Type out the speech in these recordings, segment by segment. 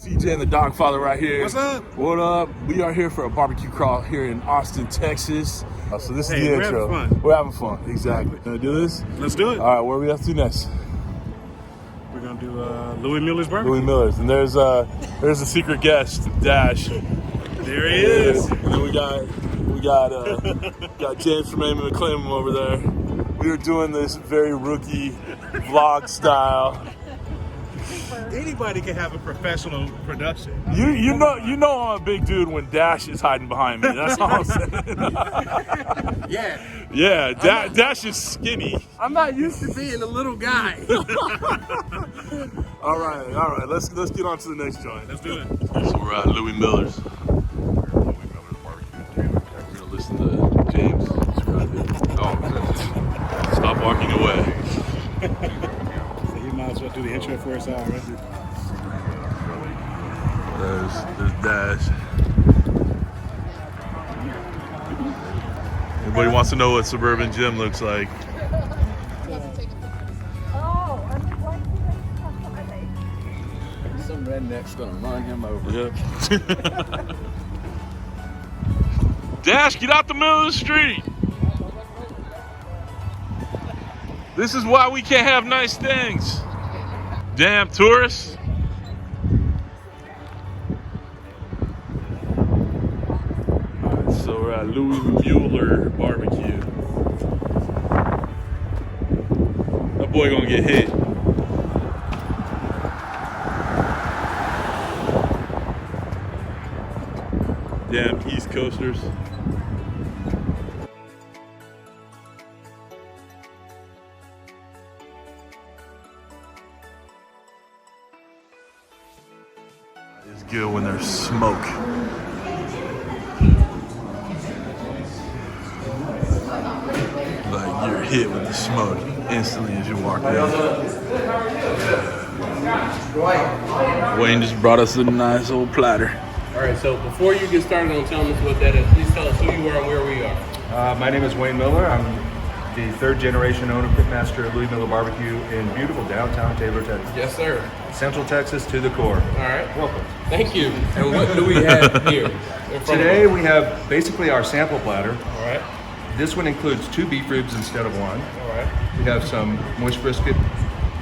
CJ and the Dawgfatha right here. What's up? What up? We are here for a barbecue crawl here in Austin, Texas. So this is the intro. Having fun. We're having fun, exactly. Gonna do this? Let's do it. All right, where are we up to next? We're gonna do Louie Mueller's Barbecue. Louie Mueller's, and there's a secret guest, Dash. There he is. And then we got James from Aim'em and Claim'em over there. We were doing this very rookie vlog style. Anybody can have a professional production. You know I'm a big dude when Dash is hiding behind me. That's all I'm saying. Yeah, Dash is skinny. I'm not used to being a little guy. All right. Let's get on to the next joint. Let's do it. So we're at Louie Mueller's. Louie Mueller's Barbecue. We're gonna listen to James. Oh, stop walking away. So you might as well do the intro for us already. There's Dash. Everybody wants to know what Suburban Gym looks like. Some redneck's gonna run him over. Yep. Dash, get out the middle of the street. This is why we can't have nice things. Damn tourists. Alright, so we're at Louie Mueller Barbecue. That boy gonna get hit. Damn East Coasters. It's good when there's smoke. Like you're hit with the smoke instantly as you walk in. Wayne just brought us a nice old platter. All right, so before you get started on telling us what that is, please tell us who you are and where we are. My name is Wayne Mueller. I'm the third generation owner pitmaster of Louie Mueller Barbecue in beautiful downtown Taylor, Texas. Yes, sir. Central Texas to the core. All right. Welcome. Thank you. And what do we have here in front Today of us? we have basically our sample platter. All right. This one includes 2 beef ribs instead of 1. All right. We have some moist brisket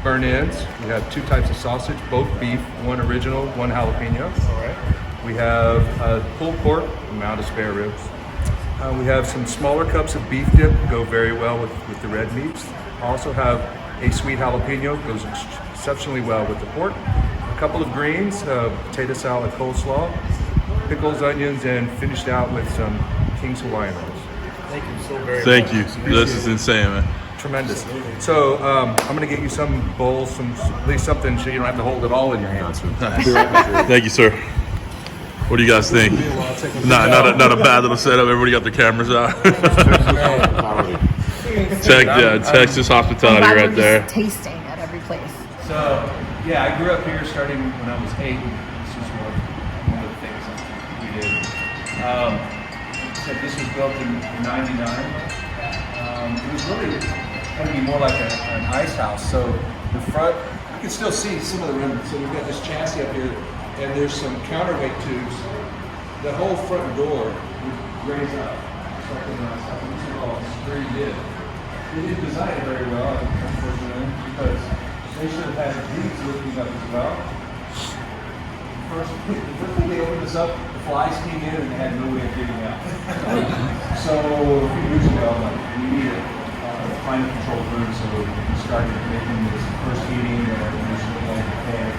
burn ends. We have 2 types of sausage, both beef, 1 original, 1 jalapeno. All right. We have pulled pork, amount of spare ribs. We have some smaller cups of beef dip, go very well with the red meats. Also have a sweet jalapeno, goes exceptionally well with the pork. A couple of greens, potato salad, coleslaw, pickles, onions, and finished out with some King's Hawaiian rolls. Thank you so very much. Thank you. This is insane, man. Tremendous. So I'm gonna get you some bowls, at least something so you don't have to hold it all in your hands. Nice. Thank you, sir. What do you guys think? Not a bad little setup. Everybody got their cameras out. Texas hospitality I'm glad right we're there. just tasting at every place. So yeah, I grew up here starting when I was 8. This is one of the things that we did. So this was built in '99. It was really going to be more like an ice house. So the front, you can still see some of the remnants. So we've got this chassis up here, and there's some counterweight tubes. The whole front door would raise up. Something this is all very good. They didn't design it very well, unfortunately, because they should have had these lifting up as well. The first thing they opened this up, the flies came in and they had no way of getting out. So a few years ago, I'm like, we need a climate controlled room, so we started making this first heating and initially fan.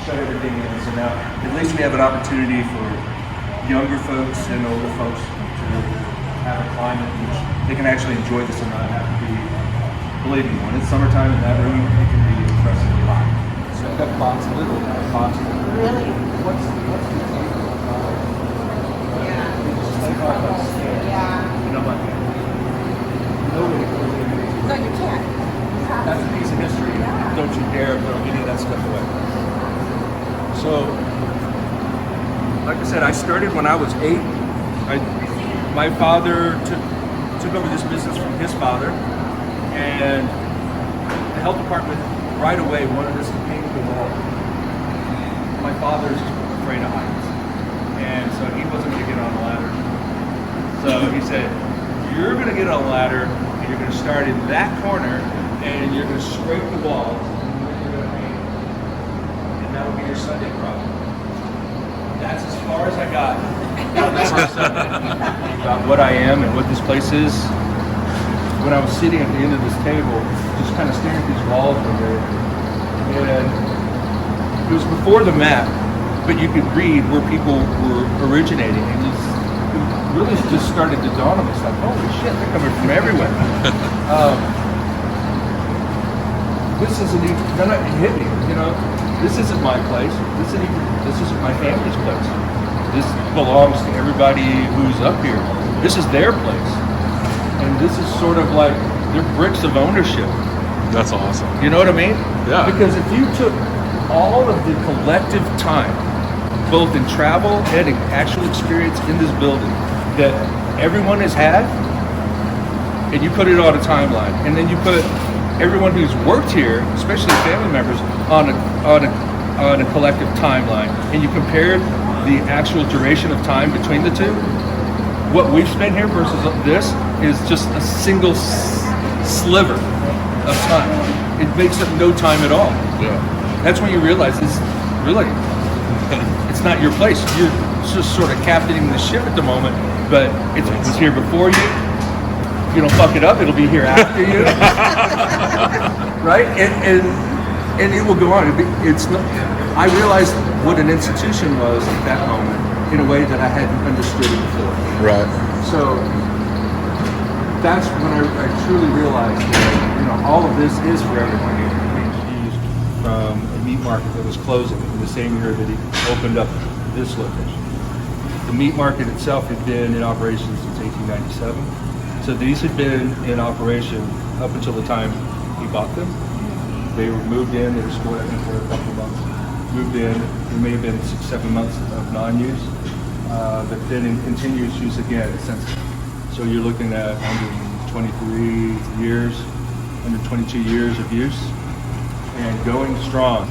Shut everything in. So now at least we have an opportunity for younger folks and older folks to have a climate in which they can actually enjoy this and not have to be, believe me, when it's summertime in that room, it can be impressively hot. So I've got box, little box. Really? What's the Yeah. You know, like, nobody can do it. No, you can't. That's a piece of history. Don't you dare throw any of that stuff away. So, like I said, I started when I was 8. My father took over this business from his father, and the health department right away wanted us to paint the wall. father's afraid of heights, and so he wasn't going to get on the ladder. So he said, "You're going to get on a ladder, and you're going to start in that corner, and you're going to scrape the walls, and then you're going to paint, and that'll be your Sunday problem." That's as far as I got on that first Sunday about what I am and what this place is. When I was sitting at the end of this table, just kind of staring at these walls one day, and it was before the map, but you could read where people were originating, and it really just started to dawn on me. It's like, holy shit, they're coming from everywhere. This isn't even, then it hit me, you know, this isn't my place. This isn't my family's place. This belongs to everybody who's up here. This is their place. And this is sort of like, they're bricks of ownership. That's awesome. You know what I mean? Yeah. Because if you took all of the collective time, both in travel and in actual experience in this building, that everyone has had, and you put it on a timeline, and then you put everyone who's worked here, especially family members, on a collective timeline, and you compare the actual duration of time between the two, what we've spent here versus this is just a single sliver of time. It makes up no time at all. Yeah. That's when you realize this really, it's not your place. You're just sort of captaining the ship at the moment, but it was here before you. If you don't fuck it up, it'll be here after you. Right? And it will go on. It's not, I realized what an institution was at that moment in a way that I hadn't understood it before. Right. So that's when I truly realized that, you know, all of this is for everyone here. He's from a meat market that was closing in the same year that he opened up this location. The meat market itself had been in operation since 1897. So these had been in operation up until the time he bought them. They were moved in, they were stored I think for a couple of months. Moved in, it may have been 6-7 months of non-use, but then in continuous use again since. So you're looking at 123 years, 122 years of use, and going strong.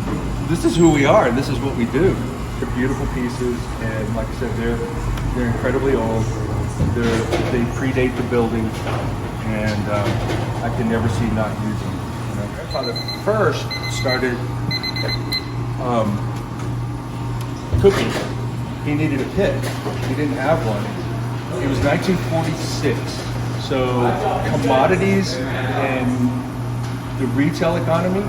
This is who we are, and this is what we do. They're beautiful pieces, and like I said, they're incredibly old. They predate the building, and I can never see not using them. You know, my grandfather first started cooking. He needed a pit. He didn't have one. It was 1946. So commodities and the retail economy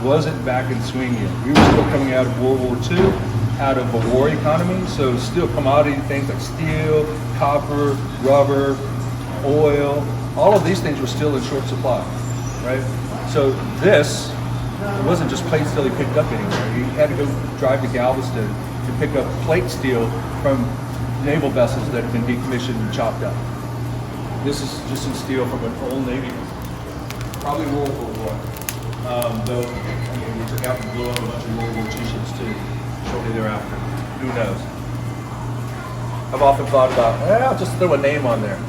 wasn't back in swing yet. We were still coming out of World War II, out of a war economy. So still commodity things like steel, copper, rubber, oil, all of these things were still in short supply, right? So this, it wasn't just plate steel he picked up anywhere. He had to go drive to Galveston to pick up plate steel from naval vessels that had been decommissioned and chopped up. This is just some steel from an old Navy, probably World War I. Though, I mean, we took out and blew up a bunch of World War II ships too, shortly thereafter. Who knows? I've often thought about, I'll just throw a name on there.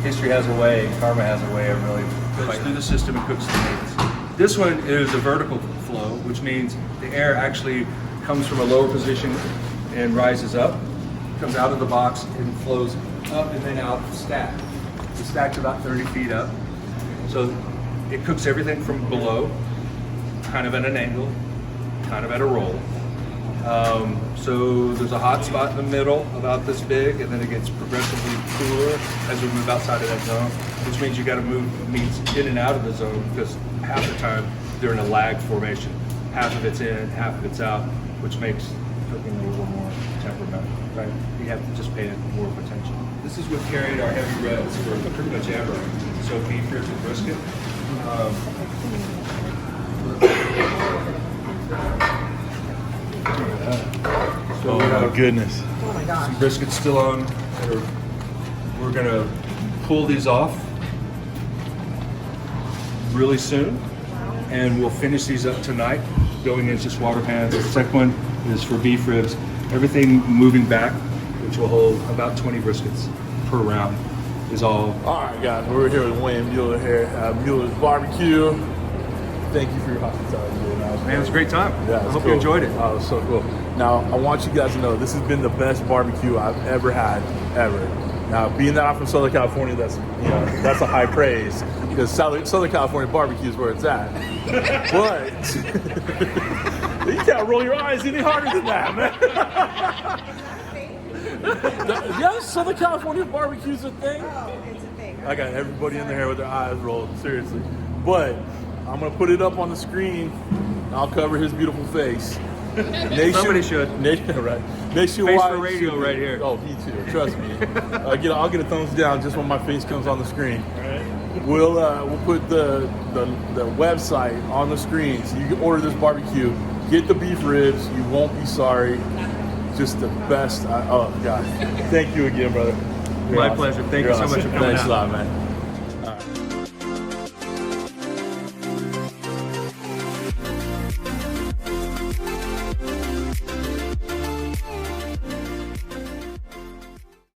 History has a way, karma has a way of really goes through the system and cooks the meats. This one is a vertical flow, which means the air actually comes from a lower position and rises up, comes out of the box and flows up and then out the stack. The stack's about 30 feet up. So it cooks everything from below, kind of at an angle, kind of at a roll. So there's a hot spot in the middle, about this big, and then it gets progressively cooler as we move outside of that zone, which means you got to move meats in and out of the zone because half the time they're in a lag formation. Half of it's in, half of it's out, which makes cooking a little more temperamental, right? You have to just pay it more attention. This is what carried our heavy reds for pretty much ever. So beef, ribs, and brisket. So Oh my goodness. Oh my gosh. some briskets still on. We're gonna pull these off really soon, and we'll finish these up tonight, going into slaughter pans. The second one is for beef ribs. Everything moving back, which will hold about 20 briskets per round, is all. All right, guys, we're here with Wayne Mueller here, Mueller's Barbecue. thank you for your hospitality. Dude. Man, it was a great time. Yeah, I it's hope cool. you enjoyed it. Oh, it was so cool. Now, I want you guys to know this has been the best barbecue I've ever had, ever. Now, being that I'm from Southern California, that's a high praise because Southern California barbecue is where it's at. But you can't roll your eyes any harder than that, man. Yes, Southern California barbecue is a thing. Oh, it's a thing. I got everybody in the hair with their eyes rolled, seriously. But I'm gonna put it up on the screen. I'll cover his beautiful face. Somebody should. Right. Nationwide Face for radio should be- right here. Oh, me too. Trust me. I'll get a thumbs down just when my face comes on the screen. We'll put the website on the screen so you can order this barbecue. Get the beef ribs. You won't be sorry. Just the best. Oh God. Thank you again, brother. You're My awesome. pleasure. Thank You're you so much awesome. for coming Thanks out. a lot, man.